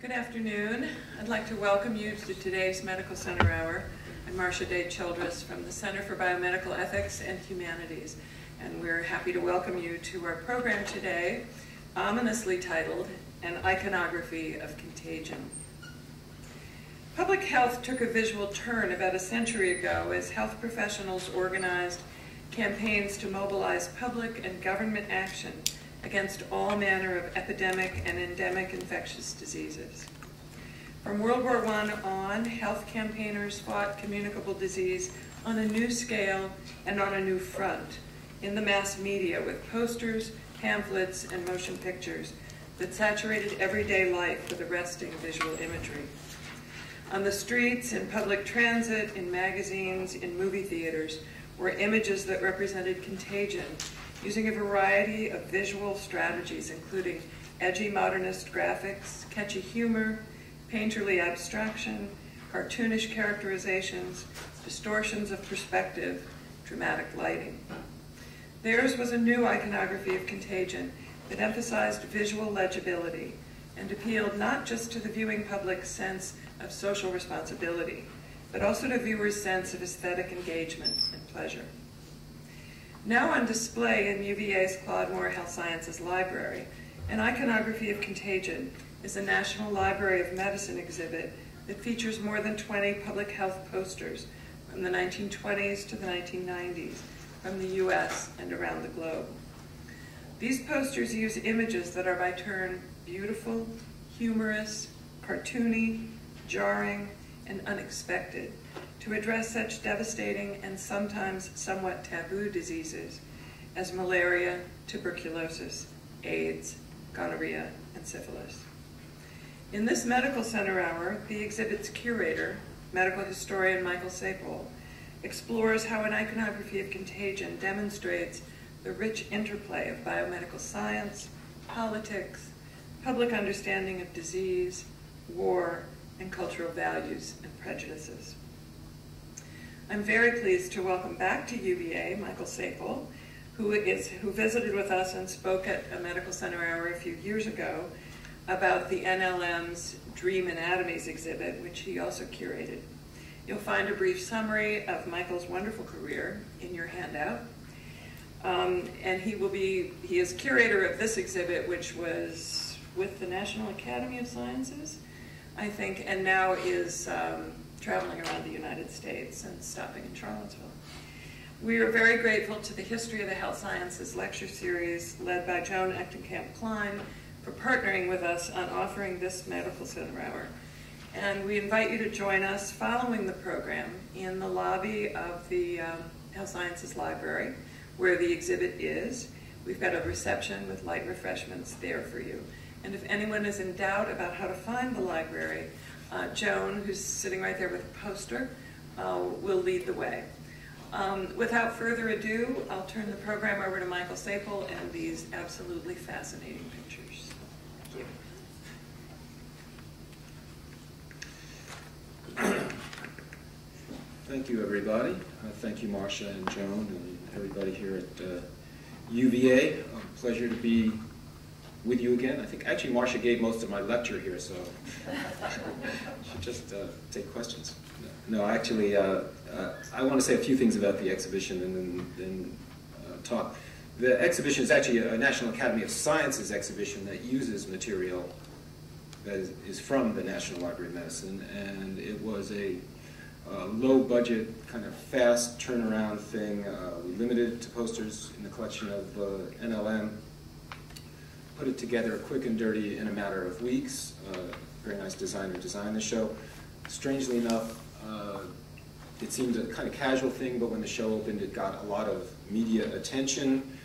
Good afternoon. I'd like to welcome you to today's Medical Center Hour. I'm Marcia Day Childress from the Center for Biomedical Ethics and Humanities, and we're happy to welcome you to our program today, ominously titled An Iconography of Contagion. Public health took a visual turn about a century ago as health professionals organized campaigns to mobilize public and government action against all manner of epidemic and endemic infectious diseases. From World War I on, health campaigners fought communicable disease on a new scale and on a new front in the mass media with posters, pamphlets, and motion pictures that saturated everyday life with arresting visual imagery. On the streets, in public transit, in magazines, in movie theaters, were images that represented contagion, using a variety of visual strategies, including edgy modernist graphics, catchy humor, painterly abstraction, cartoonish characterizations, distortions of perspective, dramatic lighting. Theirs was a new iconography of contagion that emphasized visual legibility and appealed not just to the viewing public's sense of social responsibility, but also to viewers' sense of aesthetic engagement and pleasure. Now on display in UVA's Claude Moore Health Sciences Library, An Iconography of Contagion is a National Library of Medicine exhibit that features more than 20 public health posters from the 1920s to the 1990s from the US and around the globe. These posters use images that are by turn beautiful, humorous, cartoony, jarring, and unexpected to address such devastating and sometimes somewhat taboo diseases as malaria, tuberculosis, AIDS, gonorrhea, and syphilis. In this Medical Center Hour, the exhibit's curator, medical historian Michael Sappol, explores how an iconography of contagion demonstrates the rich interplay of biomedical science, politics, public understanding of disease, war, and cultural values and prejudices. I'm very pleased to welcome back to UVA Michael Sappol, who visited with us and spoke at a Medical Center Hour a few years ago about the NLM's Dream Anatomies exhibit, which he also curated. You'll find a brief summary of Michael's wonderful career in your handout. And he is curator of this exhibit, which was with the National Academy of Sciences, I think, and now is traveling around the United States and stopping in Charlottesville. We are very grateful to the History of the Health Sciences lecture series led by Joan Echtenkamp-Klein for partnering with us on offering this Medical Center Hour. And we invite you to join us following the program in the lobby of the Health Sciences Library, where the exhibit is. We've got a reception with light refreshments there for you. And if anyone is in doubt about how to find the library, Joan, who's sitting right there with a poster, will lead the way. Without further ado, I'll turn the program over to Michael Sappol and these absolutely fascinating pictures. Thank you. Thank you, everybody. Thank you, Marcia and Joan and everybody here at UVA. Pleasure to be with you again. I think actually Marcia gave most of my lecture here, so I should just take questions. No, actually, I want to say a few things about the exhibition and then talk. The exhibition is actually a National Academy of Sciences exhibition that uses material that is from the National Library of Medicine, and it was a low-budget, kind of fast turnaround thing. We limited it to posters in the collection of NLM. Put it together quick and dirty in a matter of weeks. Very nice designer designed the show. Strangely enough, it seemed a kind of casual thing, but when the show opened, it got a lot of media attention,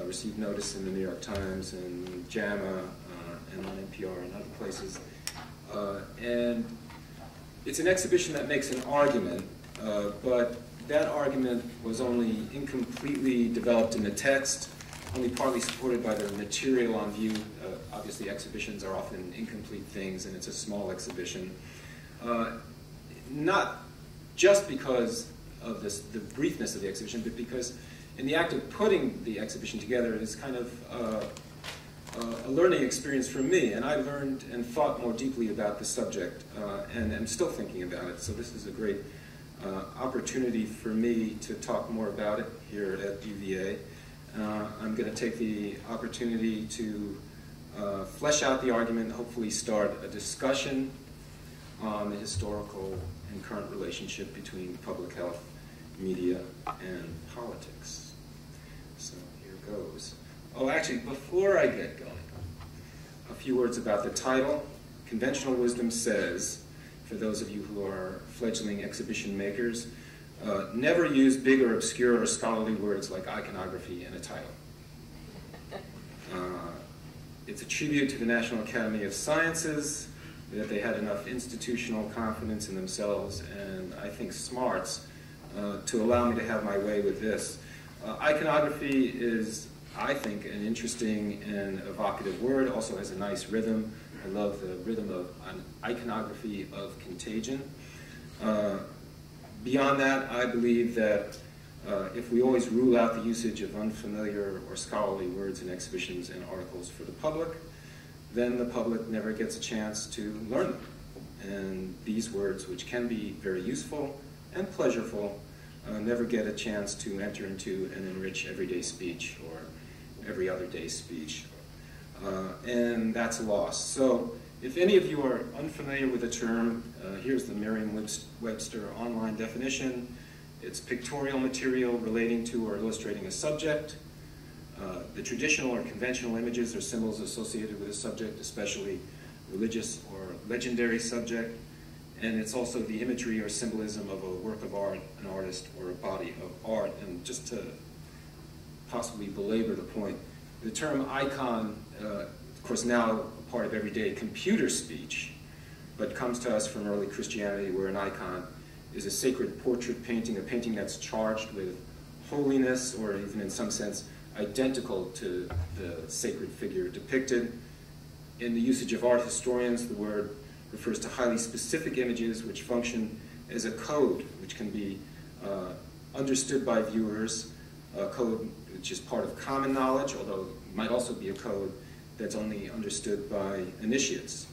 received notice in the New York Times and JAMA and on NPR and other places. And it's an exhibition that makes an argument, but that argument was only incompletely developed in the text, only partly supported by the material on view. Obviously, exhibitions are often incomplete things, and it's a small exhibition. Not just because of the briefness of the exhibition, but because in the act of putting the exhibition together, it's kind of a learning experience for me, and I learned and thought more deeply about the subject, and am still thinking about it. So this is a great opportunity for me to talk more about it here at UVA. I'm going to take the opportunity to flesh out the argument and hopefully start a discussion on the historical and current relationship between public health, media, and politics. So here goes. Oh, actually, before I get going, a few words about the title. Conventional wisdom says, for those of you who are fledgling exhibition makers, never use big or obscure or scholarly words like iconography in a title. It's a tribute to the National Academy of Sciences that they had enough institutional confidence in themselves and, I think, smarts to allow me to have my way with this. Iconography is, I think, an interesting and evocative word. It also has a nice rhythm. I love the rhythm of an iconography of contagion. Beyond that, I believe that if we always rule out the usage of unfamiliar or scholarly words in exhibitions and articles for the public, then the public never gets a chance to learn them. And these words, which can be very useful and pleasurable, never get a chance to enter into and enrich everyday speech or every other day speech. And that's a loss. So if any of you are unfamiliar with the term, here's the Merriam-Webster online definition. It's pictorial material relating to or illustrating a subject. The traditional or conventional images or symbols associated with a subject, especially religious or legendary subject. And it's also the imagery or symbolism of a work of art, an artist, or a body of art. And just to possibly belabor the point, the term icon, of course, now a part of everyday computer speech, but comes to us from early Christianity, where an icon is a sacred portrait painting, a painting that's charged with holiness, or even in some sense identical to the sacred figure depicted. In the usage of art historians, the word refers to highly specific images which function as a code, which can be understood by viewers, a code which is part of common knowledge, although it might also be a code that's only understood by initiates.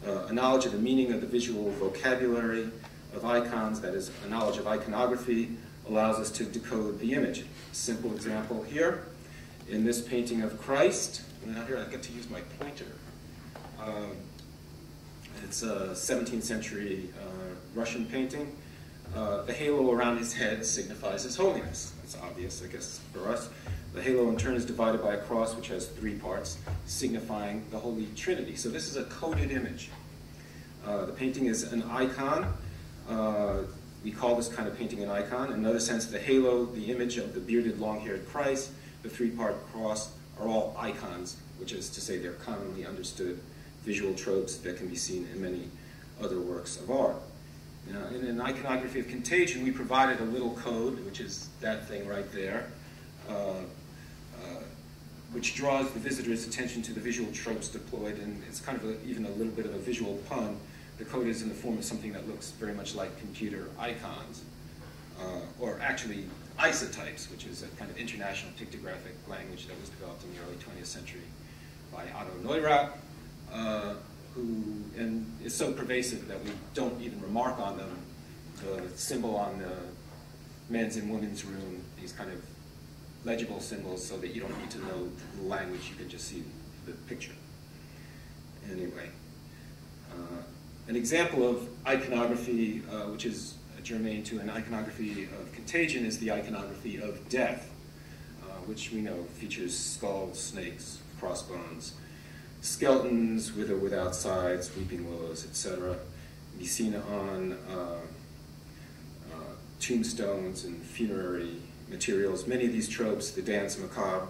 A knowledge of the meaning of the visual vocabulary of icons, that is, a knowledge of iconography, allows us to decode the image. A simple example here, in this painting of Christ, now here I get to use my pointer. It's a 17th century Russian painting. The halo around his head signifies his holiness. That's obvious, I guess, for us. The halo in turn is divided by a cross which has 3 parts, signifying the Holy Trinity. So this is a coded image. The painting is an icon. We call this kind of painting an icon. In another sense, the halo, the image of the bearded, long-haired Christ, the 3-part cross are all icons, which is to say they're commonly understood visual tropes that can be seen in many other works of art. Now, in an iconography of contagion, we provided a little code, which is that thing right there, which draws the visitor's attention to the visual tropes deployed, and it's kind of even a little bit of a visual pun. The code is in the form of something that looks very much like computer icons, or actually isotypes, which is a kind of international pictographic language that was developed in the early 20th century by Otto Neurath, who is so pervasive that we don't even remark on them. The symbol on the men's and women's room, these kind of legible symbols, so that you don't need to know the language, you can just see the picture. Anyway, an example of iconography, which is germane to an iconography of contagion, is the iconography of death, which we know features skulls, snakes, crossbones, skeletons with or without sides, weeping willows, etc. Be seen on tombstones and funerary materials. Many of these tropes, the dance macabre,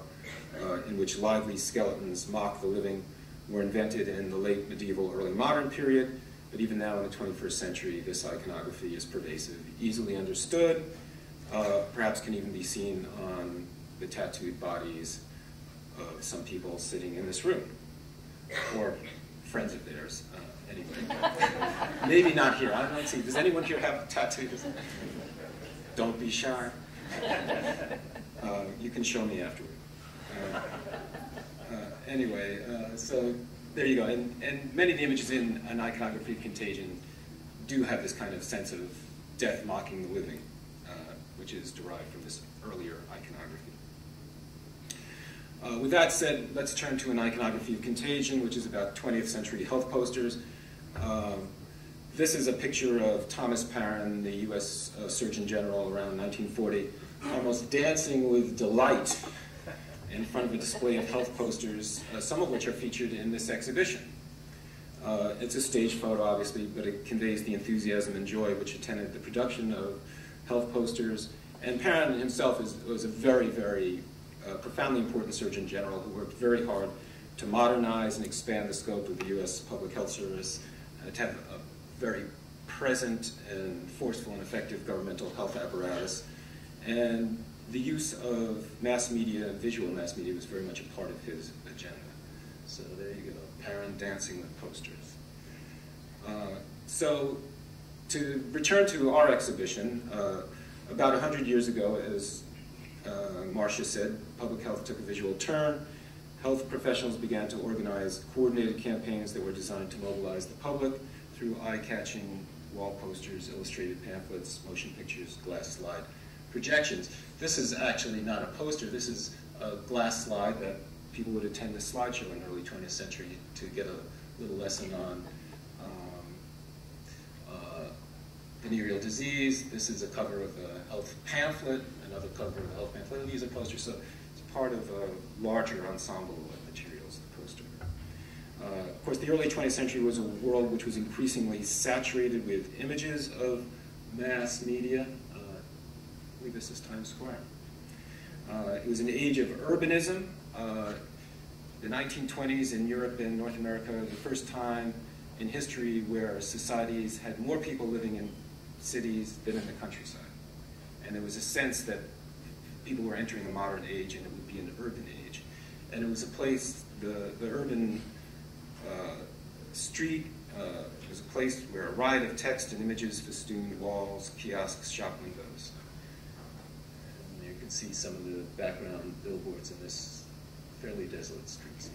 in which lively skeletons mock the living, were invented in the late medieval, early modern period, but even now in the 21st century, this iconography is pervasive, easily understood, perhaps can even be seen on the tattooed bodies of some people sitting in this room, or friends of theirs, anyway. Maybe not here, I don't see, does anyone here have tattoos? Don't be shy. You can show me afterward. Anyway, so there you go. And many of the images in an iconography of contagion do have this kind of sense of death mocking the living, which is derived from this earlier iconography. With that said, let's turn to an iconography of contagion, which is about 20th century health posters. This is a picture of Thomas Parran, the U.S. Surgeon General around 1940, almost dancing with delight in front of a display of health posters, some of which are featured in this exhibition. It's a stage photo, obviously, but it conveys the enthusiasm and joy which attended the production of health posters. And Parran himself was a very, very profoundly important Surgeon General who worked very hard to modernize and expand the scope of the U.S. Public Health Service, to have a very present and forceful and effective governmental health apparatus. And the use of mass media and visual mass media was very much a part of his agenda. So there you go, Parran dancing with posters. So to return to our exhibition, about 100 years ago, as Marcia said, public health took a visual turn. Health professionals began to organize coordinated campaigns that were designed to mobilize the public through eye-catching wall posters, illustrated pamphlets, motion pictures, glass slide projections. This is actually not a poster. This is a glass slide that people would attend this slideshow in the early 20th century to get a little lesson on venereal disease. This is a cover of a health pamphlet, another cover of a health pamphlet. These are posters, so it's part of a larger ensemble of materials, the poster. Of course, the early 20th century was a world which was increasingly saturated with images of mass media. I believe this is Times Square. It was an age of urbanism. The 1920s in Europe and North America was the first time in history where societies had more people living in cities than in the countryside. And there was a sense that people were entering a modern age and it would be an urban age. And it was a place, the urban street was a place where a riot of text and images festooned walls, kiosks, shop windows. And you can see some of the background billboards in this fairly desolate street scene.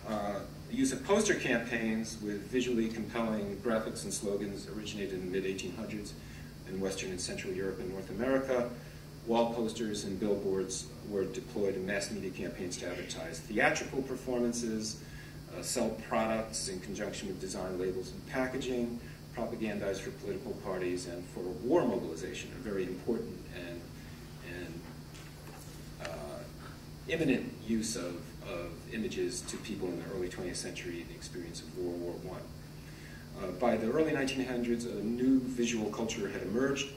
The use of poster campaigns with visually compelling graphics and slogans originated in the mid-1800s in Western and Central Europe and North America. Wall posters and billboards were deployed in mass media campaigns to advertise theatrical performances, sell products in conjunction with design labels and packaging, propagandize for political parties and for war mobilization, a very important and imminent use of images to people in the early 20th century, the experience of World War I. By the early 1900s, a new visual culture had emerged,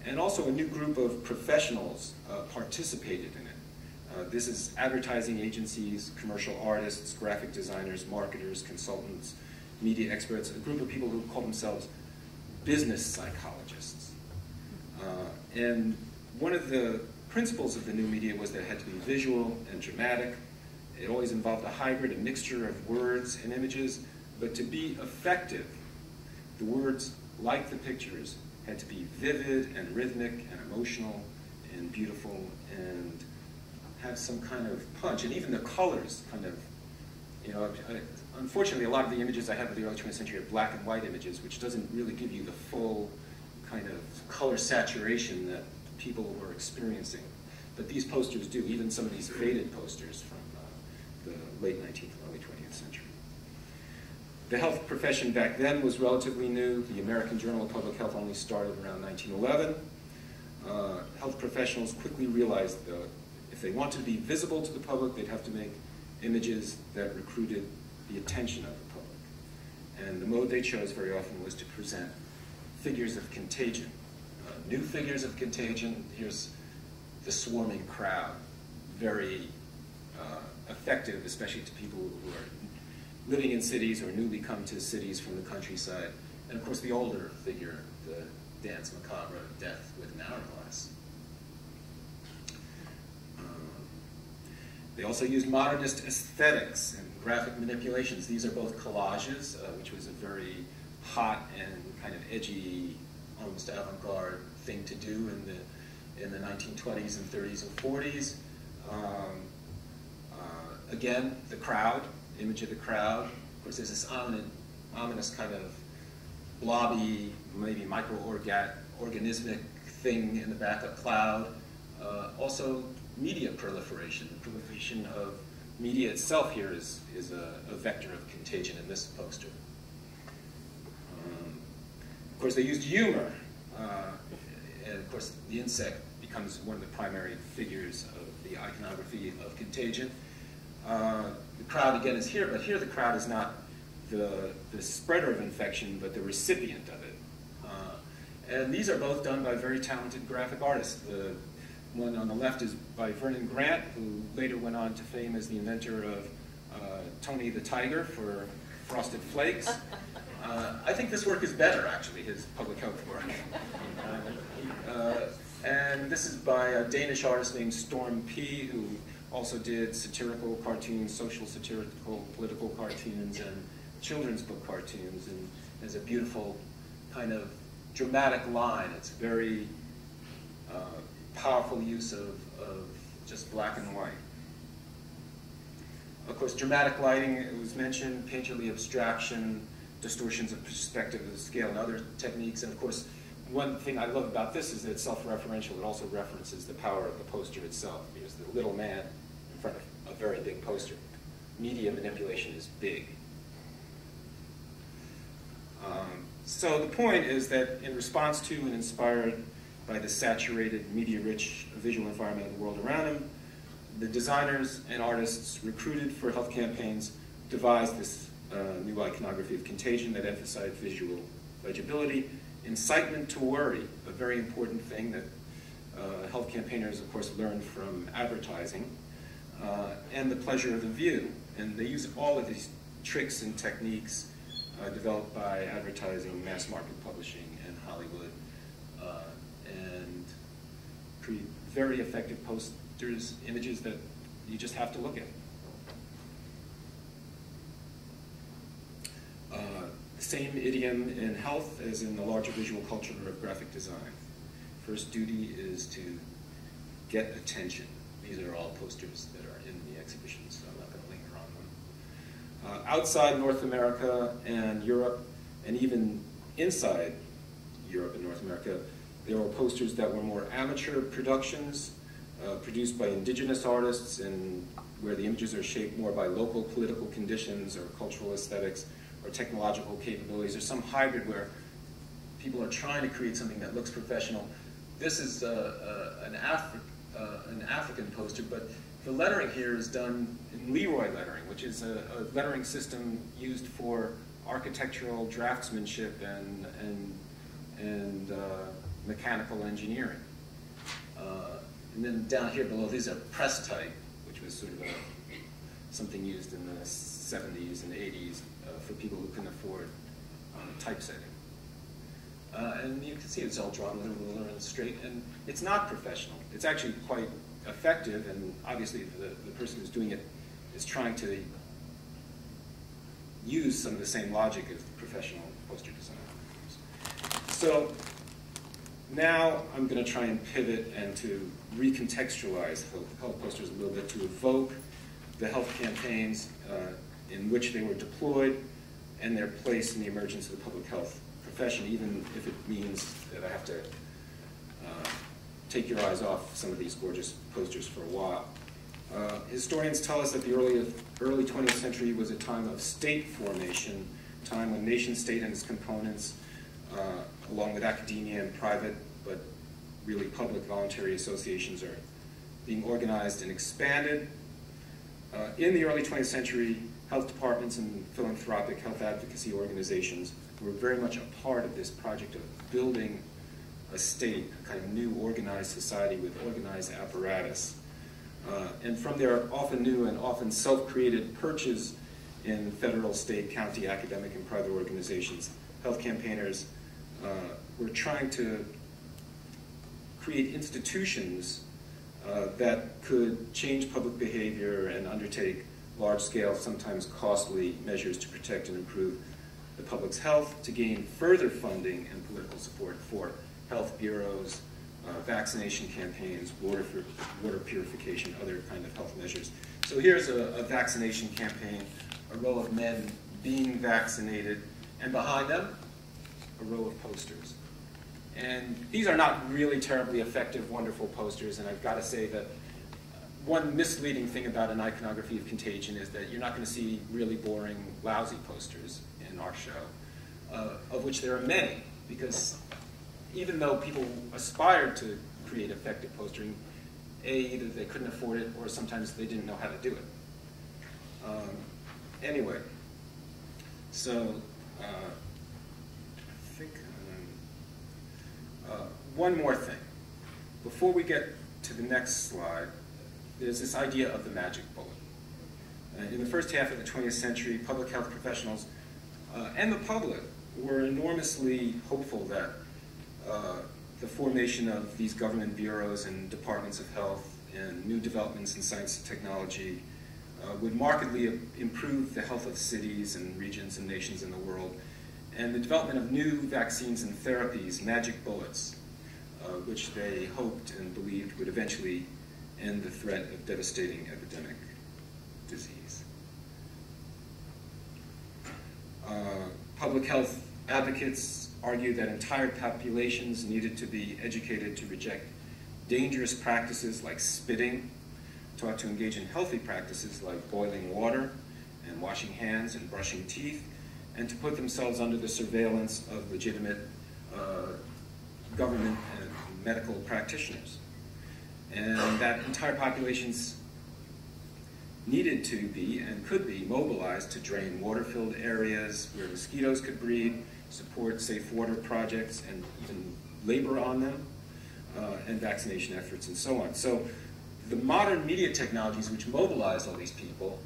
and also a new group of professionals participated in it. This is advertising agencies, commercial artists, graphic designers, marketers, consultants, media experts, a group of people who call themselves business psychologists. And one of the principles of the new media was that it had to be visual and dramatic. It always involved a hybrid, a mixture of words and images, but to be effective, the words, like the pictures, had to be vivid and rhythmic and emotional and beautiful and have some kind of punch. And even the colors kind of, you know, unfortunately a lot of the images I have of the early 20th century are black and white images, which doesn't really give you the full kind of color saturation that people were experiencing. But these posters do, even some of these faded posters from the late 19th and early 20th century. The health profession back then was relatively new. The American Journal of Public Health only started around 1911. Health professionals quickly realized that if they wanted to be visible to the public, they'd have to make images that recruited the attention of the public. And the mode they chose very often was to present figures of contagion. New figures of contagion. Here's the swarming crowd, very effective, especially to people who are living in cities or newly come to cities from the countryside. And of course the older figure, the dance macabre of death with an hourglass. They also used modernist aesthetics and graphic manipulations. These are both collages, which was a very hot and kind of edgy, almost avant-garde thing to do in the 1920s and 30s and 40s. Again, the crowd, image of the crowd. Of course, there's this ominous kind of blobby, maybe microorganismic thing in the backup cloud. Also, media proliferation. The proliferation of media itself here is a vector of contagion in this poster. Of course, they used humor. And of course, the insect becomes one of the primary figures of the iconography of contagion. The crowd, again, is here, but here the crowd is not the spreader of infection, but the recipient of it. And these are both done by very talented graphic artists. The one on the left is by Vernon Grant, who later went on to fame as the inventor of Tony the Tiger for Frosted Flakes. I think this work is better, actually, his public health work. And this is by a Danish artist named Storm P., who also did satirical cartoons, social satirical, political cartoons, and children's book cartoons, and has a beautiful kind of dramatic line. It's very powerful use of just black and white. Of course, dramatic lighting, it was mentioned, painterly abstraction, distortions of perspective of the scale, and other techniques. And of course, one thing I love about this is that it's self-referential. It also references the power of the poster itself, because the little man in front of a very big poster. Media manipulation is big. So the point is that in response to and inspired by the saturated, media-rich visual environment of the world around him, the designers and artists recruited for health campaigns devised this new iconography of contagion that emphasized visual legibility, incitement to worry, a very important thing that health campaigners, of course, learned from advertising, and the pleasure of the view. And they use all of these tricks and techniques developed by advertising, mass market publishing, and Hollywood, and create very effective posters, images that you just have to look at. Same idiom in health as in the larger visual culture of graphic design. First duty is to get attention. These are all posters that are in the exhibition, so I'm not going to linger on them. Outside North America and Europe, and even inside Europe and North America, there were posters that were more amateur productions, produced by indigenous artists, and where the images are shaped more by local political conditions or cultural aesthetics, or technological capabilities, or some hybrid where people are trying to create something that looks professional. This is an African poster, but the lettering here is done in Leroy lettering, which is a lettering system used for architectural draftsmanship and mechanical engineering. And then down here below, these are press type, which was sort of something used in the 70s and 80s for people who couldn't afford typesetting. And you can see it's all drawn linear and straight, and it's not professional. It's actually quite effective, and obviously the person who's doing it is trying to use some of the same logic as professional poster designers. So now I'm going to try and pivot and to recontextualize health posters a little bit to evoke the health campaigns in which they were deployed and their place in the emergence of the public health profession, even if it means that I have to take your eyes off some of these gorgeous posters for a while. Historians tell us that the early 20th century was a time of state formation, a time when nation-state and its components, along with academia and private, but really public voluntary associations, are being organized and expanded. In the early 20th century, health departments and philanthropic health advocacy organizations were very much a part of this project of building a state, a kind of new organized society with organized apparatus. And from their often new and often self-created perches in federal, state, county, academic, and private organizations, health campaigners were trying to create institutions that could change public behavior and undertake large-scale, sometimes costly measures to protect and improve the public's health, to gain further funding and political support for health bureaus, vaccination campaigns, water purification, other kind of health measures. So here's a vaccination campaign, a row of men being vaccinated, and behind them, a row of posters. And these are not really terribly effective, wonderful posters, and I've got to say that one misleading thing about an iconography of contagion is that you're not going to see really boring, lousy posters in our show, of which there are many, because even though people aspired to create effective postering, either they couldn't afford it or sometimes they didn't know how to do it. Anyway, so I think one more thing. Before we get to the next slide, there's this idea of the magic bullet. In the first half of the 20th century, public health professionals and the public were enormously hopeful that the formation of these government bureaus and departments of health and new developments in science and technology would markedly improve the health of cities and regions and nations in the world, and the development of new vaccines and therapies, magic bullets, which they hoped and believed would eventually end the threat of devastating epidemic disease. Public health advocates argue that entire populations needed to be educated to reject dangerous practices like spitting, taught to engage in healthy practices like boiling water and washing hands and brushing teeth, and to put themselves under the surveillance of legitimate government and medical practitioners. And that entire populations needed to be and could be mobilized to drain water-filled areas where mosquitoes could breed, support safe water projects, and even labor on them, and vaccination efforts, and so on. So the modern media technologies which mobilize all these people,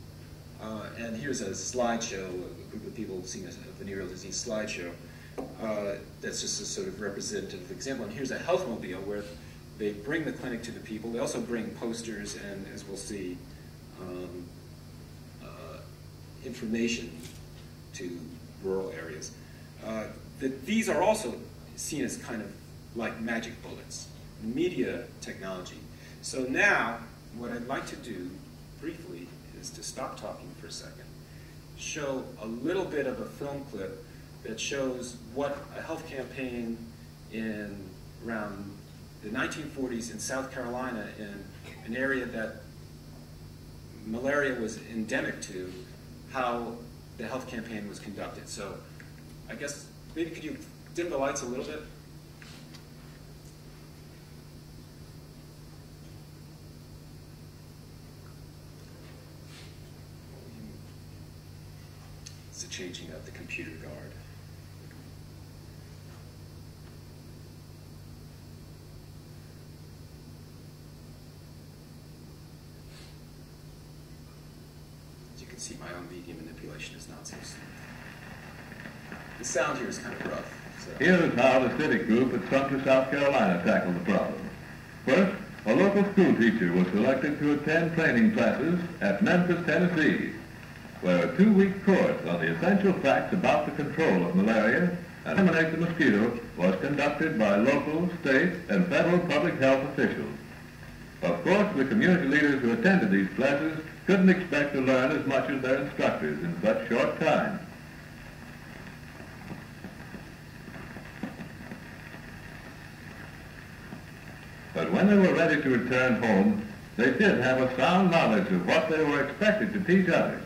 and here's a slideshow, a group of people seeing a venereal disease slideshow, that's just a sort of representative example. And here's a health mobile where they bring the clinic to the people. They also bring posters and, as we'll see, information to rural areas. These are also seen as kind of like magic bullets, media technology. So now, what I'd like to do briefly is to stop talking for a second, show a little bit of a film clip that shows what a health campaign in around the 1940s in South Carolina, in an area that malaria was endemic to, how the health campaign was conducted. So I guess maybe could you dim the lights a little bit? It's the changing of the computer guard. See, my own media manipulation is not so smooth. The sound here is kind of rough. So. Here is how the civic group at Sumter, South Carolina tackled the problem. First, a local school teacher was selected to attend training classes at Memphis, Tennessee, where a 2-week course on the essential facts about the control of malaria and eliminate the mosquito was conducted by local, state, and federal public health officials. Of course, the community leaders who attended these classes couldn't expect to learn as much as their instructors in such short time. But when they were ready to return home, they did have a sound knowledge of what they were expected to teach others.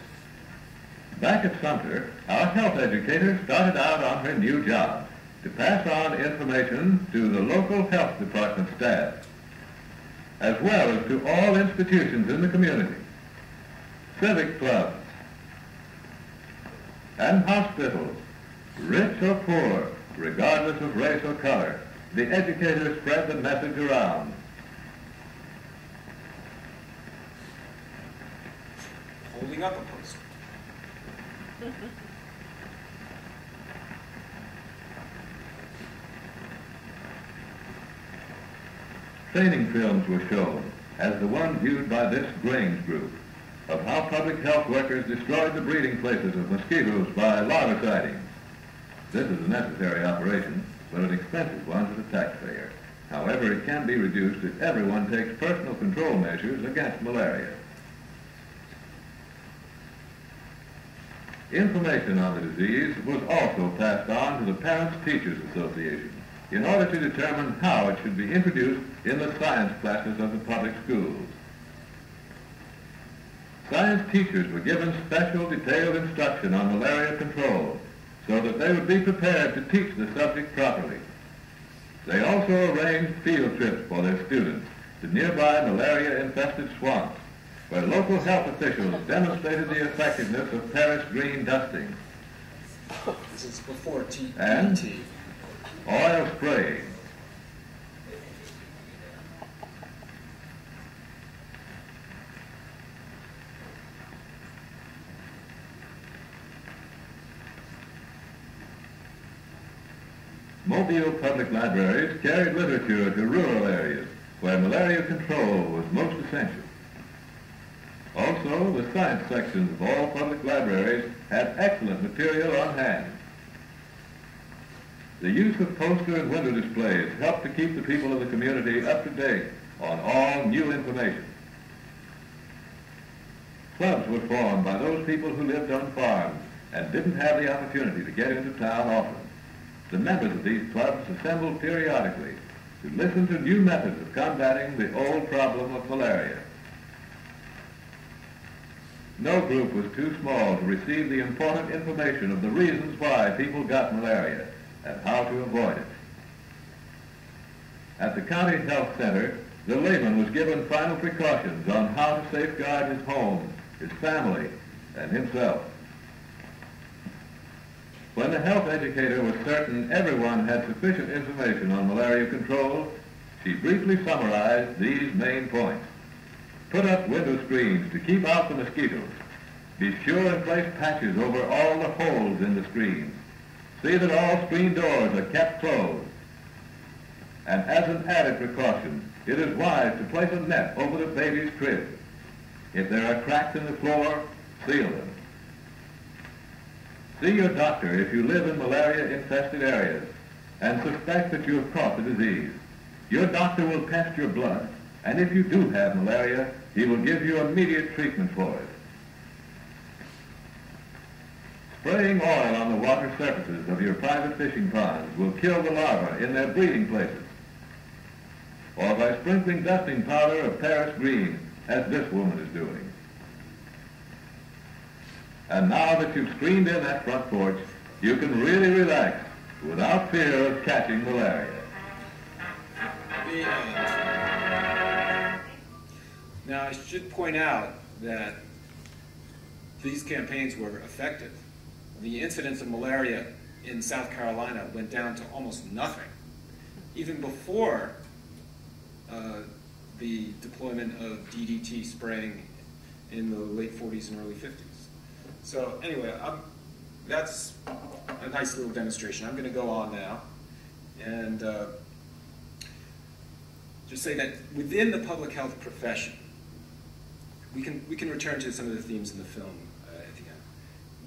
Back at Sumter, our health educator started out on her new job to pass on information to the local health department staff, as well as to all institutions in the community, civic clubs, and hospitals, rich or poor, regardless of race or color. The educators spread the message around. Holding up a poster. Training films were shown, as the one viewed by this Grange group, of how public health workers destroyed the breeding places of mosquitoes by larviciding. This is a necessary operation, but an expensive one to the taxpayer. However, it can be reduced if everyone takes personal control measures against malaria. Information on the disease was also passed on to the Parents Teachers Association in order to determine how it should be introduced in the science classes of the public schools. Science teachers were given special detailed instruction on malaria control so that they would be prepared to teach the subject properly. They also arranged field trips for their students to nearby malaria-infested swamps, where local health officials demonstrated the effectiveness of Paris green dusting. This is before TBT. And oil spraying. Mobile public libraries carried literature to rural areas where malaria control was most essential. Also, the science sections of all public libraries had excellent material on hand. The use of poster and window displays helped to keep the people of the community up to date on all new information. Clubs were formed by those people who lived on farms and didn't have the opportunity to get into town often. The members of these clubs assembled periodically to listen to new methods of combating the old problem of malaria. No group was too small to receive the important information of the reasons why people got malaria and how to avoid it. At the County Health Center, the layman was given final precautions on how to safeguard his home, his family, and himself. When the health educator was certain everyone had sufficient information on malaria control, she briefly summarized these main points. Put up window screens to keep out the mosquitoes. Be sure and place patches over all the holes in the screens. See that all screen doors are kept closed. And as an added precaution, it is wise to place a net over the baby's crib. If there are cracks in the floor, seal them. See your doctor if you live in malaria-infested areas and suspect that you have caught the disease. Your doctor will test your blood, and if you do have malaria, he will give you immediate treatment for it. Spraying oil on the water surfaces of your private fishing ponds will kill the larvae in their breeding places. Or by sprinkling dusting powder of Paris green, as this woman is doing. And now that you've screened in that front porch, you can really relax without fear of catching malaria. Now, I should point out that these campaigns were effective. The incidence of malaria in South Carolina went down to almost nothing, even before the deployment of DDT spraying in the late 40s and early 50s. So anyway, that's a nice little demonstration. I'm going to go on now and just say that within the public health profession, we can return to some of the themes in the film at the end.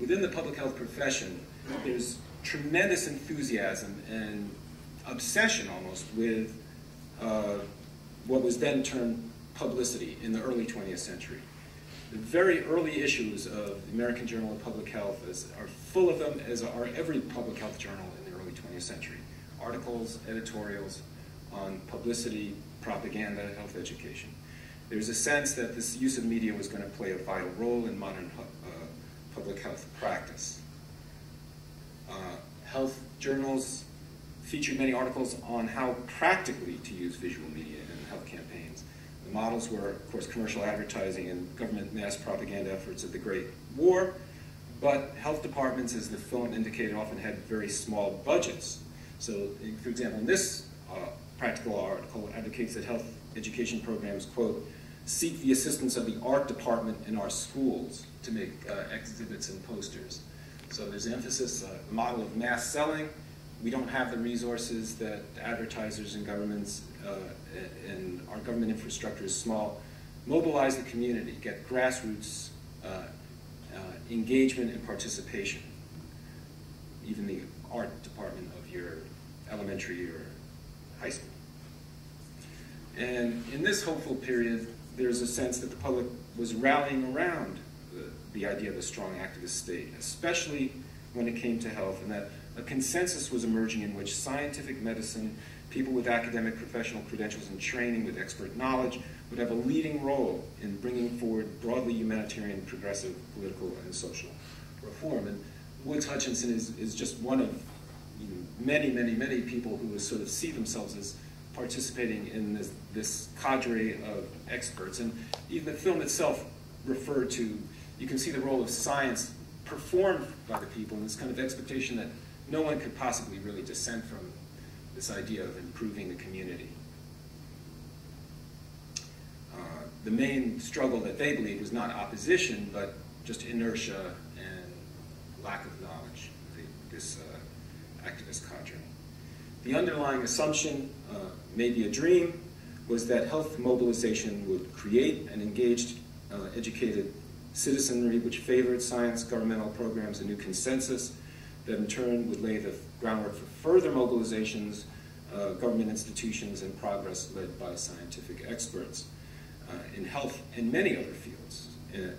Within the public health profession, there's tremendous enthusiasm and obsession almost with what was then termed publicity in the early 20th century. The very early issues of the American Journal of Public Health are full of them, as are every public health journal in the early 20th century. Articles, editorials on publicity, propaganda, health education. There's a sense that this use of media was going to play a vital role in modern public health practice. Health journals featured many articles on how practically to use visual media in health campaigns. The models were, of course, commercial advertising and government mass propaganda efforts of the Great War, but health departments, as the film indicated, often had very small budgets. So, for example, in this practical article advocates that health education programs, quote, seek the assistance of the art department in our schools to make exhibits and posters. So there's an emphasis, a model of mass selling. We don't have the resources that advertisers and governments and our government infrastructure is small. Mobilize the community, get grassroots engagement and participation. Even the art department of your elementary or high school. And in this hopeful period, there's a sense that the public was rallying around the idea of a strong activist state, especially when it came to health, and that a consensus was emerging in which scientific medicine, people with academic professional credentials and training with expert knowledge would have a leading role in bringing forward broadly humanitarian, progressive, political, and social reform. And Woods Hutchinson is just one of many, many, many people who sort of see themselves as participating in this cadre of experts. And even the film itself referred to, you can see the role of science performed by the people and this kind of expectation that no one could possibly really dissent from this idea of improving the community. The main struggle that they believed was not opposition, but just inertia and lack of knowledge, this activist cadre. The underlying assumption, maybe a dream, was that health mobilization would create an engaged, educated citizenry which favored science, governmental programs, a new consensus that in turn would lay the groundwork for further mobilizations, government institutions, and progress led by scientific experts in health and many other fields.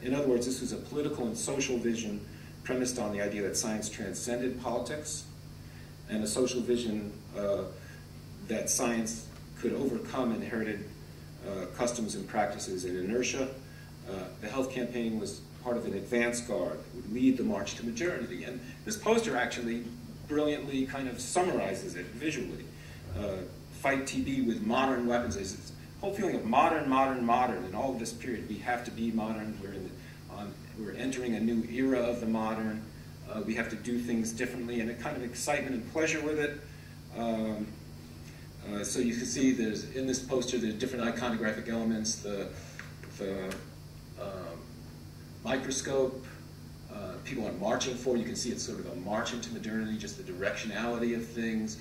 In other words, this was a political and social vision premised on the idea that science transcended politics, and a social vision that science could overcome inherited customs and practices and inertia. The health campaign was part of an advance guard that would lead the march to modernity. And this poster actually brilliantly kind of summarizes it visually. Fight TB with modern weapons. There's this whole feeling of modern, modern, modern. In all of this period, we have to be modern. We're entering a new era of the modern. We have to do things differently, and a kind of excitement and pleasure with it. So you can see there's, in this poster, there's different iconographic elements, the microscope, people are marching forward. You can see it's sort of a march into modernity, just the directionality of things.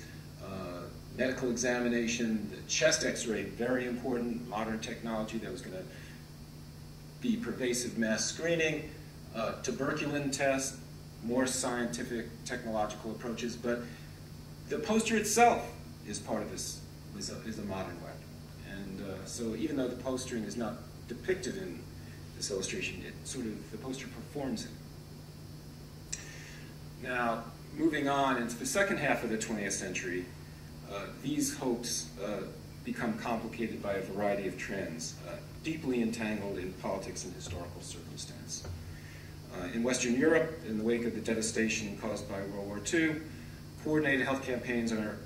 Medical examination, the chest x-ray, very important, modern technology that was going to be pervasive mass screening, tuberculin test, more scientific, technological approaches, but the poster itself is part of this, is a modern weapon. And so even though the postering is not depicted in this illustration, it sort of, the poster performs it. Now, moving on into the second half of the 20th century, these hopes become complicated by a variety of trends, deeply entangled in politics and historical circumstance. In Western Europe, in the wake of the devastation caused by World War II, coordinated health campaigns are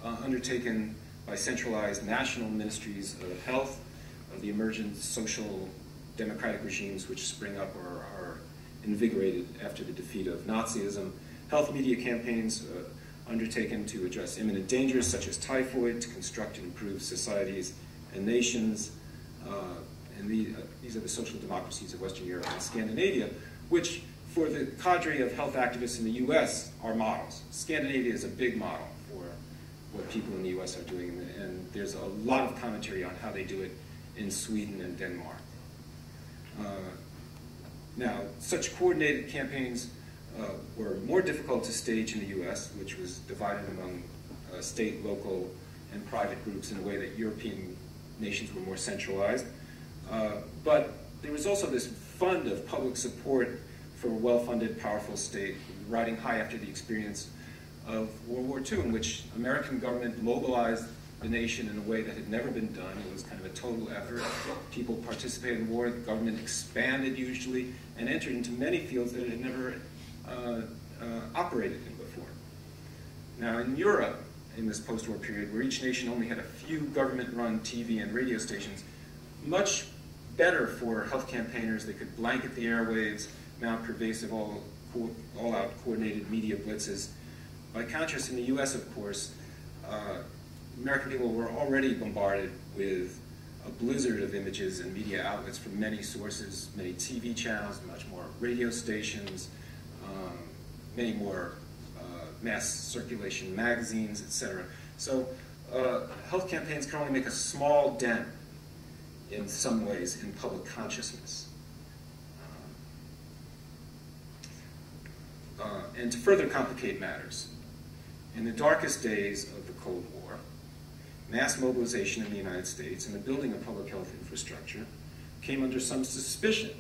undertaken by centralized national ministries of health, of the emergent social democratic regimes which spring up or are invigorated after the defeat of Nazism. Health media campaigns undertaken to address imminent dangers such as typhoid, to construct and improve societies and nations. And these are the social democracies of Western Europe and Scandinavia, which for the cadre of health activists in the US are models. Scandinavia is a big model for what people in the US are doing, and there's a lot of commentary on how they do it in Sweden and Denmark. Now, such coordinated campaigns were more difficult to stage in the US, which was divided among state, local, and private groups in a way that European nations were more centralized. But there was also this fund of public support for a well-funded, powerful state, riding high after the experience of World War II, in which American government mobilized the nation in a way that had never been done. It was kind of a total effort. People participated in the war, the government expanded usually, and entered into many fields that it had never operated in before. Now in Europe, in this post-war period, where each nation only had a few government-run TV and radio stations, much better for health campaigners. They could blanket the airwaves, mount pervasive, all-out coordinated media blitzes. By contrast, in the US, of course, American people were already bombarded with a blizzard of images and media outlets from many sources, many TV channels, much more radio stations, many more mass circulation magazines, etc. So health campaigns can only make a small dent in some ways in public consciousness. And to further complicate matters, in the darkest days of the Cold War, mass mobilization in the United States and the building of public health infrastructure came under some suspicion,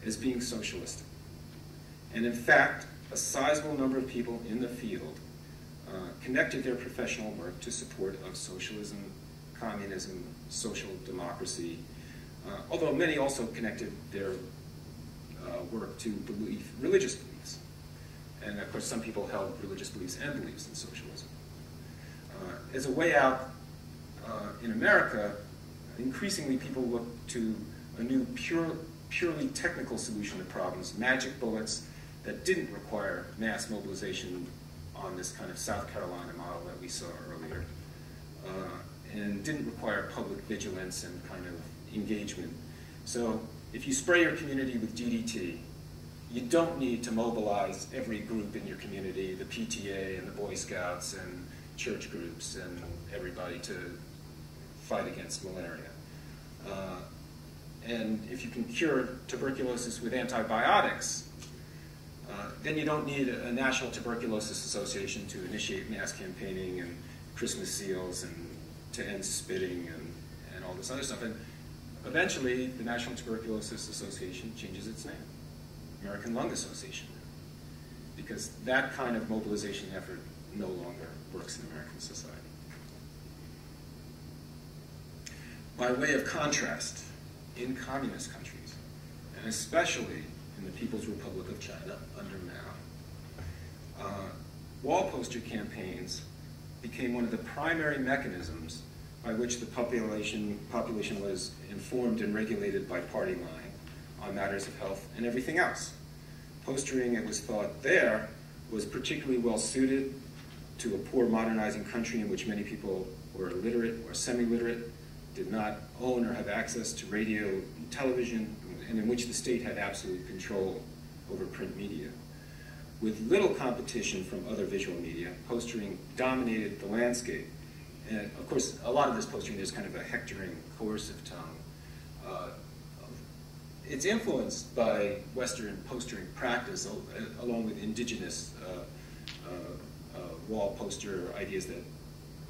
as being socialistic. And in fact, a sizable number of people in the field connected their professional work to support of socialism, communism, social democracy, although many also connected their work to religious beliefs. And of course, some people held religious beliefs and beliefs in socialism. As a way out in America, increasingly people look to a new purely technical solution to problems, magic bullets that didn't require mass mobilization on this kind of South Carolina model that we saw earlier, and didn't require public vigilance and kind of engagement. So if you spray your community with DDT, you don't need to mobilize every group in your community, the PTA and the Boy Scouts and church groups and everybody to fight against malaria. And if you can cure tuberculosis with antibiotics, then you don't need a National Tuberculosis Association to initiate mass campaigning and Christmas seals and to end spitting and all this other stuff. And eventually, the National Tuberculosis Association changes its name, American Lung Association, because that kind of mobilization effort no longer works in American society. By way of contrast, in communist countries, and especially in the People's Republic of China under Mao, wall poster campaigns became one of the primary mechanisms by which the population was informed and regulated by party line on matters of health and everything else. Postering, it was thought there, was particularly well suited to a poor modernizing country in which many people were illiterate or semi-literate, did not own or have access to radio and television, and in which the state had absolute control over print media. With little competition from other visual media, postering dominated the landscape. And of course, a lot of this postering is kind of a hectoring, coercive tone. It's influenced by Western postering practice, along with indigenous wall poster ideas that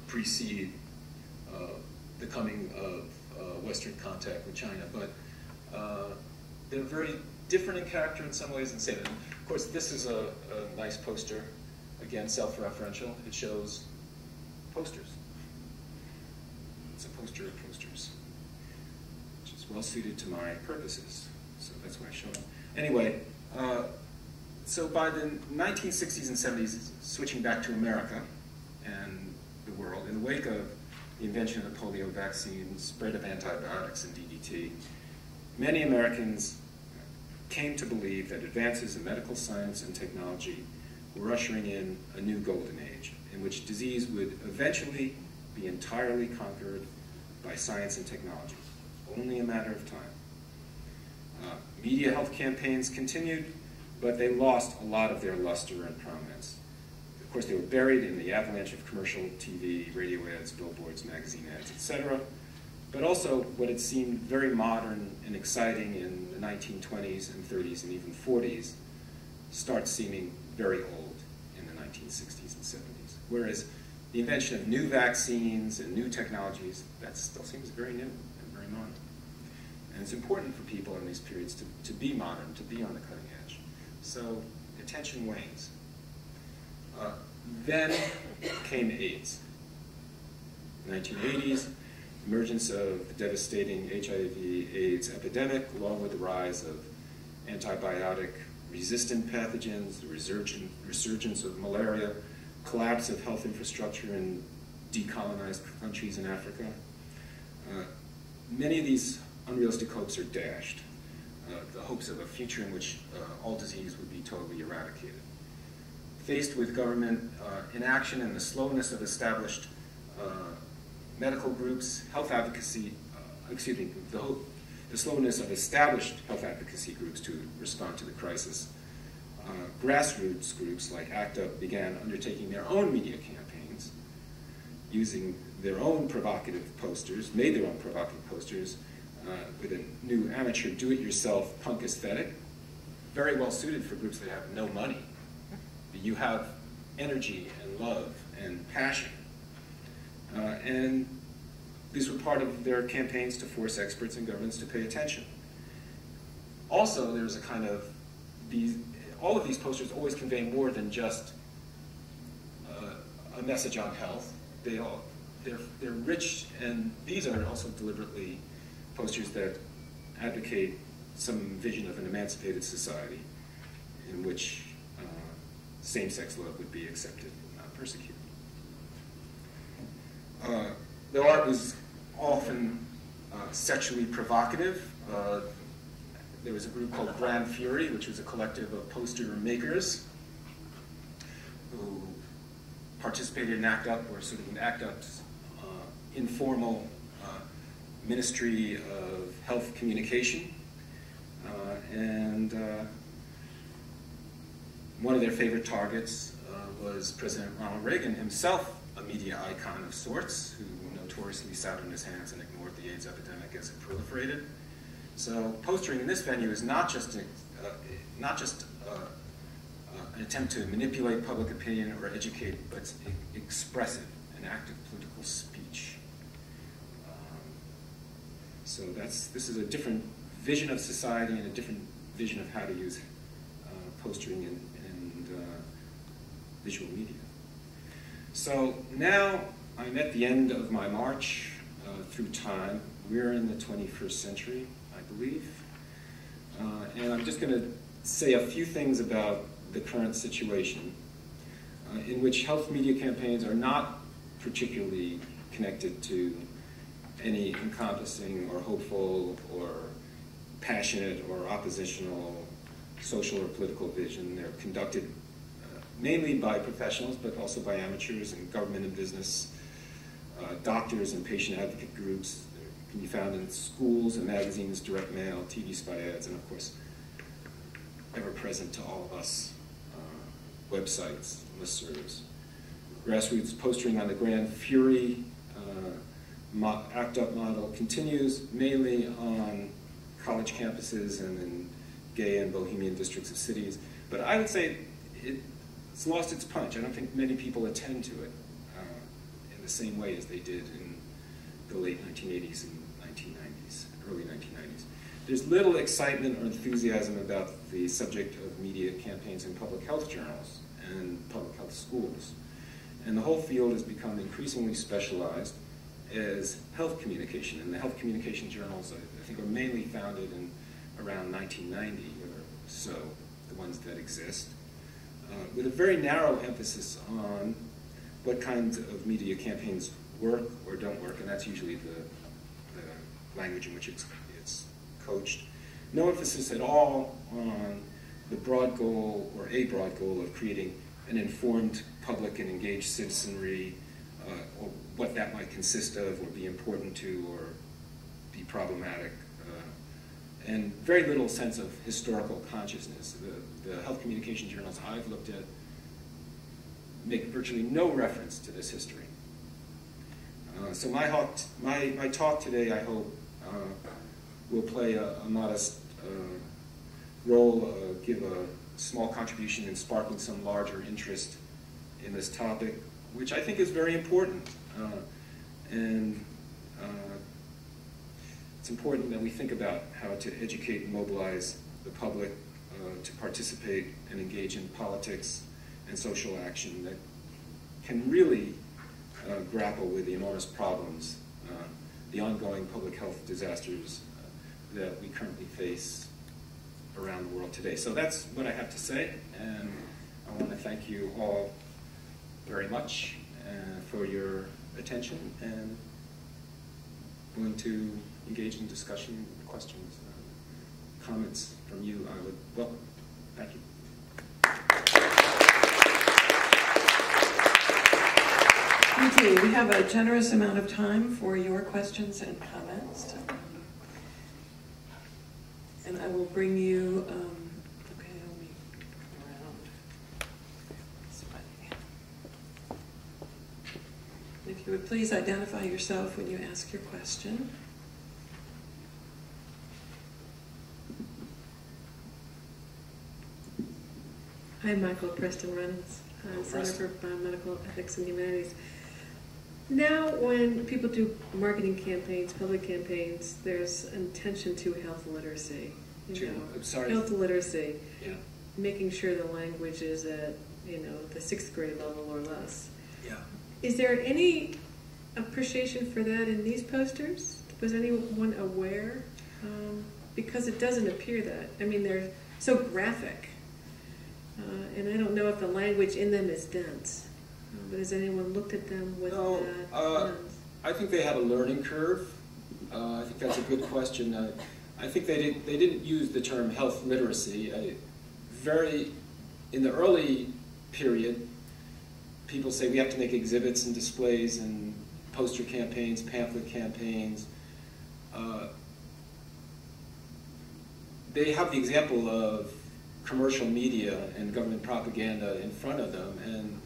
precede the coming of Western contact with China. But they're very different in character in some ways and same. Of course, this is a nice poster, again, self-referential. It shows posters. It's a poster of posters, which is well suited to my purposes. So that's why I show them. Anyway, so by the 1960s and 70s, switching back to America and the world, in the wake of the invention of the polio vaccine, spread of antibiotics and DDT, many Americans came to believe that advances in medical science and technology were ushering in a new golden age, in which disease would eventually be entirely conquered by science and technology, only a matter of time. Media health campaigns continued, but they lost a lot of their luster and prominence. Of course, they were buried in the avalanche of commercial TV, radio ads, billboards, magazine ads, etc. But also what had seemed very modern and exciting in the 1920s and 30s and even 40s starts seeming very old in the 1960s and 70s. Whereas the invention of new vaccines and new technologies, that still seems very new and very modern. And it's important for people in these periods to be modern, to be on the cutting edge. So attention wanes. Then came AIDS. In the 1980s, emergence of the devastating HIV/AIDS epidemic, along with the rise of antibiotic-resistant pathogens, the resurgence of malaria, collapse of health infrastructure in decolonized countries in Africa. Many of these unrealistic hopes are dashed. The hopes of a future in which all disease would be totally eradicated. Faced with government inaction and the slowness of established medical groups, health advocacy, the slowness of established health advocacy groups to respond to the crisis, grassroots groups like ACT UP began undertaking their own media campaigns, using their own provocative posters, made their own provocative posters with a new amateur do-it-yourself punk aesthetic, very well suited for groups that have no money. You have energy and love and passion. And these were part of their campaigns to force experts and governments to pay attention. also, there's a kind of all of these posters always convey more than just a message on health. They're rich, and these are also deliberately posters that advocate some vision of an emancipated society in which same-sex love would be accepted and not persecuted. The art was often sexually provocative. There was a group called Grand Fury, which was a collective of poster makers who participated in ACT UP, or sort of an ACT UP's informal Ministry of Health Communication. And one of their favorite targets was President Ronald Reagan, himself a media icon of sorts, who notoriously sat on his hands and ignored the AIDS epidemic as it proliferated. So postering in this venue is not just an attempt to manipulate public opinion or educate, but it's expressive, an act of political speech. So this is a different vision of society and a different vision of how to use postering and visual media. So now I'm at the end of my march through time. We're in the 21st century, I believe. And I'm just going to say a few things about the current situation in which health media campaigns are not particularly connected to any encompassing or hopeful or passionate or oppositional social or political vision. They're conducted mainly by professionals, but also by amateurs in government and business, doctors and patient advocate groups. They can be found in schools and magazines, direct mail, TV spy ads, and of course, ever present to all of us, websites, listservs. Grassroots postering on the Grand Fury ACT UP model continues mainly on college campuses and in gay and bohemian districts of cities. But I would say it's lost its punch. I don't think many people attend to it in the same way as they did in the late 1980s and 1990s, early 1990s. There's little excitement or enthusiasm about the subject of media campaigns in public health journals and public health schools. And the whole field has become increasingly specialized as health communication. And the health communication journals, I think, are mainly founded in around 1990 or so, the ones that exist, with a very narrow emphasis on what kinds of media campaigns work or don't work, and that's usually the language in which it's coached. No emphasis at all on the broad goal, or a broad goal, of creating an informed public and engaged citizenry, or what that might consist of, or be important to, or be problematic, and very little sense of historical consciousness. The health communication journals I've looked at make virtually no reference to this history. So my talk today, I hope, will play a modest role, give a small contribution in sparking some larger interest in this topic, which I think is very important. And it's important that we think about how to educate and mobilize the public to participate and engage in politics and social action that can really grapple with the enormous problems, the ongoing public health disasters that we currently face around the world today. So that's what I have to say, and I want to thank you all very much for your attention, and willing to engage in discussion, questions, comments from you. I would welcome. Thank you. Thank you. We have a generous amount of time for your questions and comments. And I will bring you, okay, let me go around. If you would please identify yourself when you ask your question. Hi, Michael Preston Reynolds, Center for Biomedical Ethics and Humanities. Now, when people do marketing campaigns, public campaigns, there's an attention to health literacy. I'm sorry. Health literacy. Yeah. Making sure the language is at, the 6th grade level or less. Yeah. Is there any appreciation for that in these posters? Was anyone aware? Because it doesn't appear that. I mean, they're so graphic. And I don't know if the language in them is dense. But has anyone looked at them with that lens? I think they had a learning curve. I think that's a good question. I think they didn't use the term health literacy. In the early period, people say we have to make exhibits and displays and poster campaigns, pamphlet campaigns. They have the example of commercial media and government propaganda in front of them, and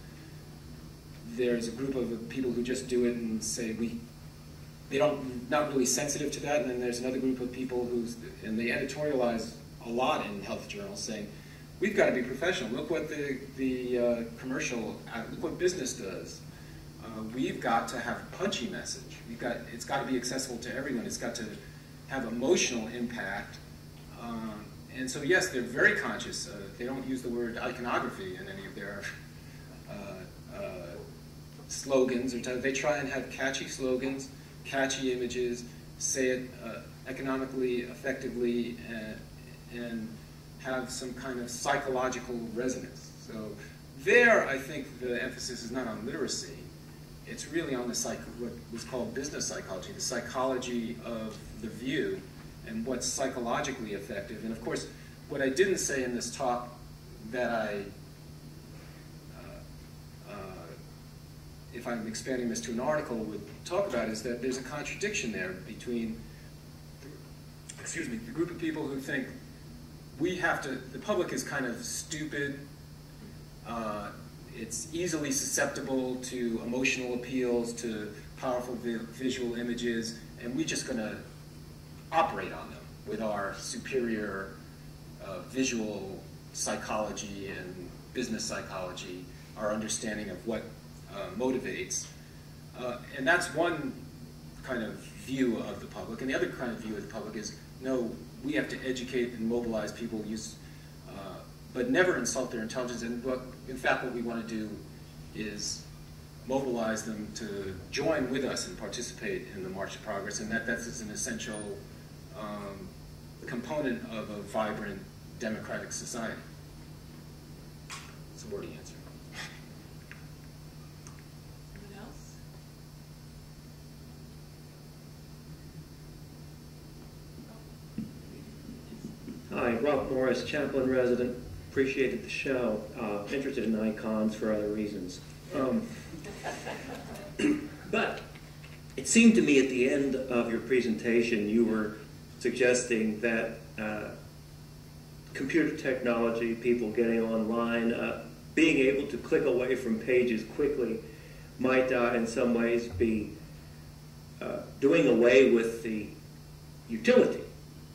there's a group of people who just do it and say not really sensitive to that, and then there's another group of people and they editorialize a lot in health journals saying, we've got to be professional. Look what the commercial, look what business does. We've got to have a punchy message. It's got to be accessible to everyone. It's got to have emotional impact. And so yes, they're very conscious. They don't use the word iconography in any of their slogans. They try and have catchy slogans, catchy images, say it economically, effectively, and have some kind of psychological resonance. So there, I think the emphasis is not on literacy. It's really on what was called business psychology, the psychology of the view, and what's psychologically effective. And of course, what I didn't say in this talk that if I'm expanding this to an article, would talk about is that there's a contradiction there between, the group of people who think the public is kind of stupid, it's easily susceptible to emotional appeals, to powerful visual images, and we're just going to operate on them with our superior visual psychology and business psychology, our understanding of what motivates. And that's one kind of view of the public. And the other kind of view of the public is, no, we have to educate and mobilize people, but never insult their intelligence. And in fact, what we want to do is mobilize them to join with us and participate in the March of Progress, and that is an essential component of a vibrant democratic society. It's a wordy answer. Anyone else? Hi, Rob Morris, chaplain resident. Appreciated the show. Interested in icons for other reasons. But it seemed to me at the end of your presentation you were suggesting that computer technology, people getting online, being able to click away from pages quickly might in some ways be doing away with the utility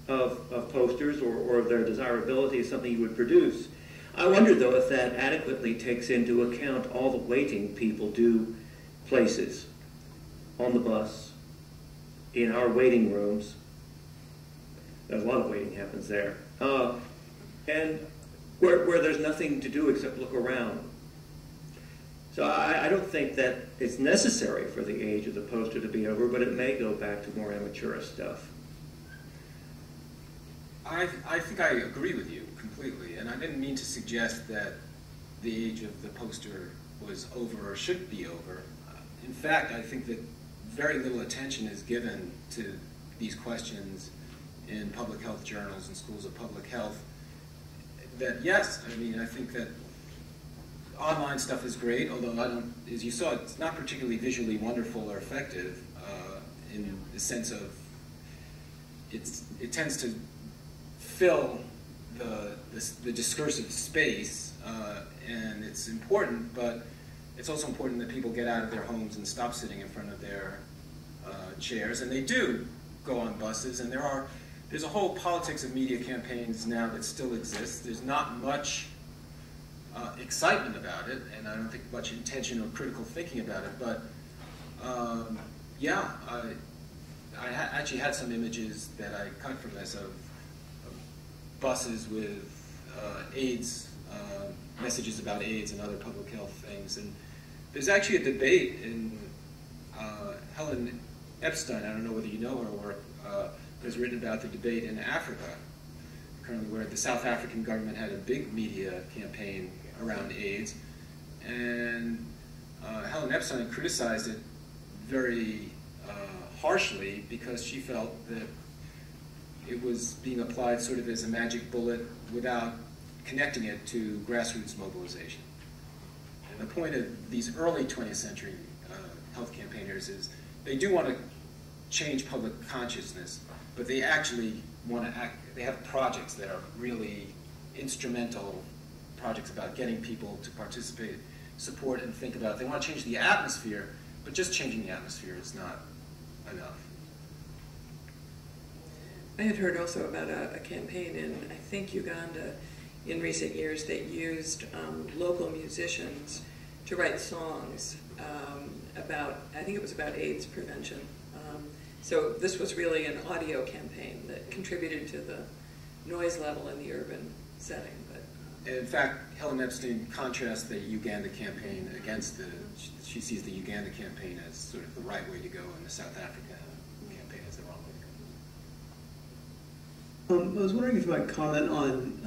of posters or their desirability as something you would produce. I wonder, though, if that adequately takes into account all the waiting people do places, on the bus, in our waiting rooms. There's a lot of waiting happens there. And where there's nothing to do except look around. So I don't think that it's necessary for the age of the poster to be over, but it may go back to more amateurish stuff. I think I agree with you completely, and I didn't mean to suggest that the age of the poster was over or should be over. In fact, I think that very little attention is given to these questions in public health journals and schools of public health. That yes, I mean, I think that online stuff is great, although as you saw, it's not particularly visually wonderful or effective in the sense of it tends to fill the discursive space, and it's important, but it's also important that people get out of their homes and stop sitting in front of their chairs, and they do go on buses, and there's a whole politics of media campaigns now that still exists. There's not much excitement about it, and I don't think much intention or critical thinking about it, but yeah, I actually had some images that I cut from this of buses with AIDS, messages about AIDS and other public health things. And there's actually a debate in Helen Epstein, I don't know whether you know her work, has written about the debate in Africa, currently, where the South African government had a big media campaign around AIDS. And Helen Epstein criticized it very harshly because she felt that it was being applied sort of as a magic bullet without connecting it to grassroots mobilization. And the point of these early 20th century health campaigners is they do want to change public consciousness, but they actually want to act, they have projects that are really instrumental projects about getting people to participate, support, and think about it. They want to change the atmosphere, but just changing the atmosphere is not enough. I had heard also about a campaign in, I think, Uganda in recent years that used local musicians to write songs about, I think it was about AIDS prevention. So this was really an audio campaign that contributed to the noise level in the urban setting. But in fact, Helen Epstein contrasts the Uganda campaign against the, she sees the Uganda campaign as sort of the right way to go and the South Africa campaign as the wrong way to go. I was wondering if you might comment on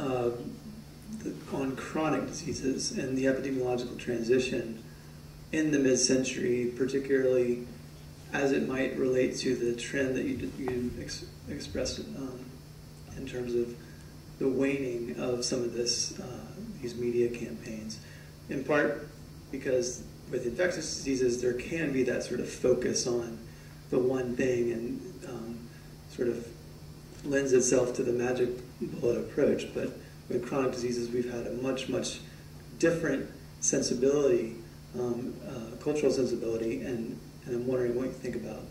chronic diseases and the epidemiological transition in the mid-century, particularly as it might relate to the trend that you expressed in terms of the waning of some of these media campaigns. In part because with infectious diseases there can be that sort of focus on the one thing and sort of lends itself to the magic bullet approach, but with chronic diseases we've had a much different sensibility, cultural sensibility, and I'm wondering what you think about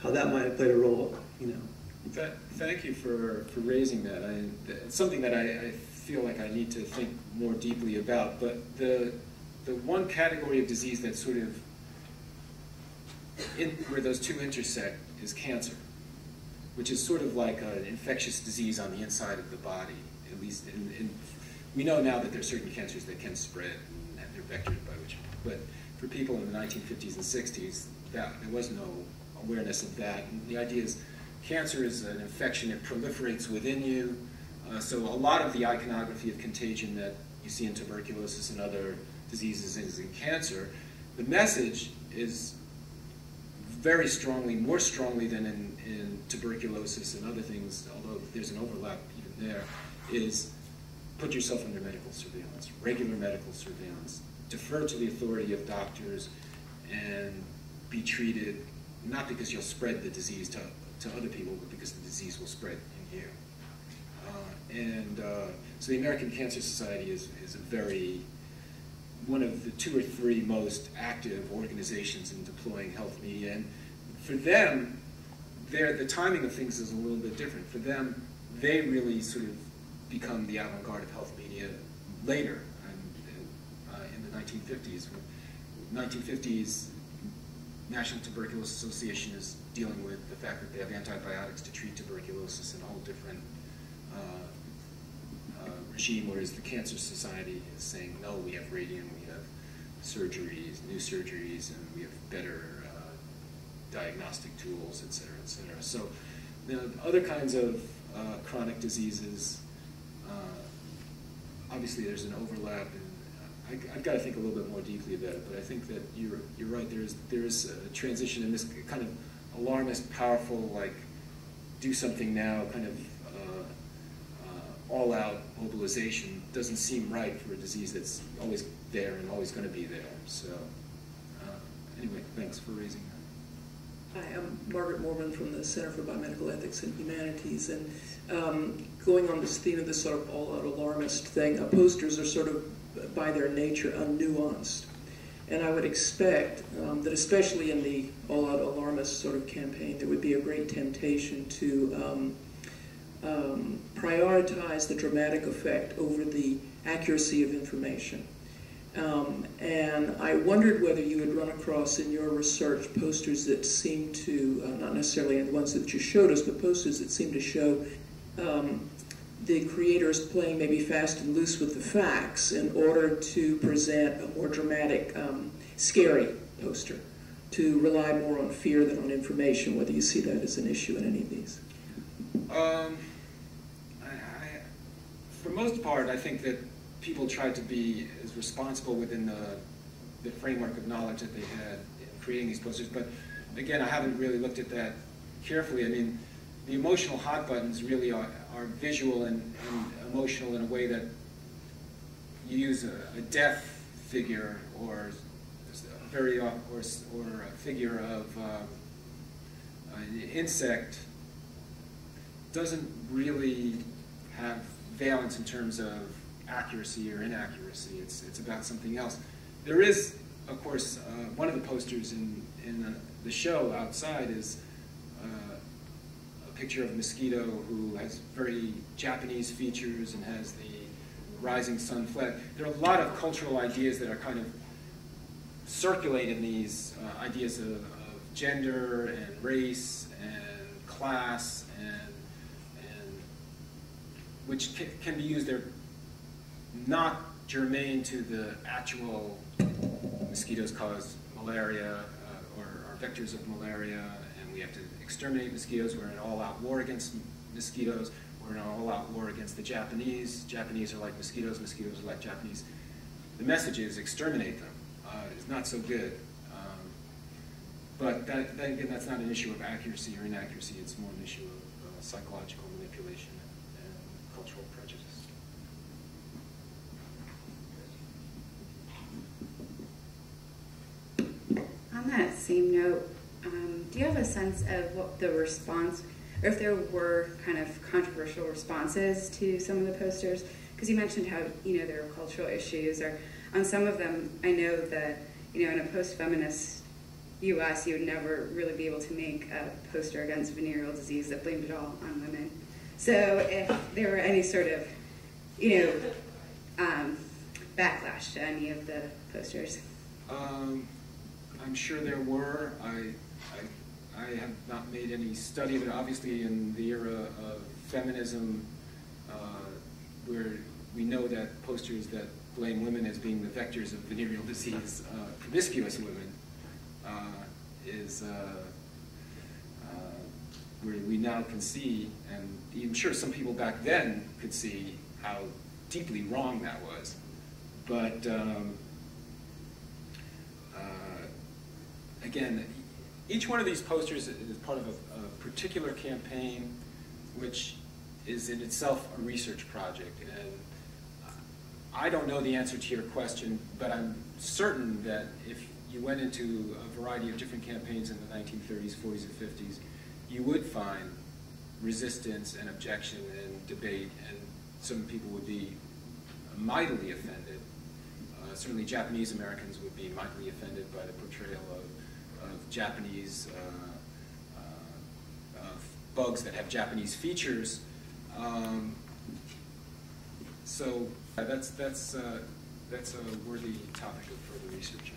how that might have played a role, you know. Thank you for raising that. It's something that I feel like I need to think more deeply about, but the one category of disease that sort of, where those two intersect is cancer, which is sort of like an infectious disease on the inside of the body, at least we know now that there are certain cancers that can spread and have their vectors by which, but for people in the 1950s and 60s, there was no awareness of that. And the idea is cancer is an infection, it proliferates within you. So a lot of the iconography of contagion that you see in tuberculosis and other diseases is in cancer. The message is very strongly, more strongly than in tuberculosis and other things, although there's an overlap even there, is put yourself under medical surveillance, regular medical surveillance. Defer to the authority of doctors and be treated, not because you'll spread the disease to other people, but because the disease will spread in you. So the American Cancer Society is one of the 2 or 3 most active organizations in deploying health media. And for them, the timing of things is a little bit different. For them, they really sort of become the avant-garde of health media later, in the 1950s. 1950s, National Tuberculosis Association is dealing with the fact that they have antibiotics to treat tuberculosis in a whole different regime, whereas the Cancer Society is saying, no, we have radium, we have surgeries, new surgeries, and we have better diagnostic tools, et cetera, et cetera. So other kinds of chronic diseases, obviously there's an overlap, and I've got to think a little bit more deeply about it, but I think that you're right, there's a transition in this kind of alarmist, powerful, like, do something now, kind of all-out mobilization doesn't seem right for a disease that's always there and always going to be there. So anyway, thanks for raising that. Hi, I'm Margaret Mormon from the Center for Biomedical Ethics and Humanities, and going on this theme of this sort of all-out alarmist thing, posters are sort of, by their nature, unnuanced. And I would expect that especially in the all-out alarmist sort of campaign, there would be a great temptation to prioritize the dramatic effect over the accuracy of information. And I wondered whether you had run across in your research posters that seem to, not necessarily the ones that you showed us, but posters that seem to show the creators playing maybe fast and loose with the facts in order to present a more dramatic, scary poster, to rely more on fear than on information, whether you see that as an issue in any of these? For most part, I think that people tried to be as responsible within the framework of knowledge that they had in creating these posters. But again, I haven't really looked at that carefully. I mean, the emotional hot buttons really are visual and emotional in a way that you use a death figure or a figure of an insect doesn't really have valence in terms of accuracy or inaccuracy. It's about something else. There is, of course, one of the posters in the show outside is a picture of a mosquito who has very Japanese features and has the rising sun flag. There are a lot of cultural ideas that are kind of circulate in these ideas of gender and race and class and which can be used. They're not germane to the actual mosquitoes cause malaria or are vectors of malaria, and we have to exterminate mosquitoes. We're in an all-out war against mosquitoes. We're in an all-out war against the Japanese. Japanese are like mosquitoes. Mosquitoes are like Japanese. The message is exterminate them. It's not so good. But again, that's not an issue of accuracy or inaccuracy. It's more an issue of psychological manipulation and cultural prejudice. On that same note, do you have a sense of what the response, or if there were kind of controversial responses to some of the posters? Because you mentioned how, there are cultural issues, or on some of them, I know that, in a post-feminist U.S., you would never really be able to make a poster against venereal disease that blamed it all on women. So if there were any sort of, backlash to any of the posters. I'm sure there were. I have not made any study, but obviously in the era of feminism, where we know that posters that blame women as being the vectors of venereal disease, promiscuous women, is where we now can see, and I'm sure some people back then could see how deeply wrong that was. But again, each one of these posters is part of a particular campaign, which is in itself a research project. And I don't know the answer to your question, but I'm certain that if you went into a variety of different campaigns in the 1930s, 40s, and 50s, you would find resistance and objection and debate, and some people would be mightily offended. Certainly Japanese Americans would be mightily offended by the portrayal of Japanese bugs that have Japanese features. So that's a worthy topic of further research.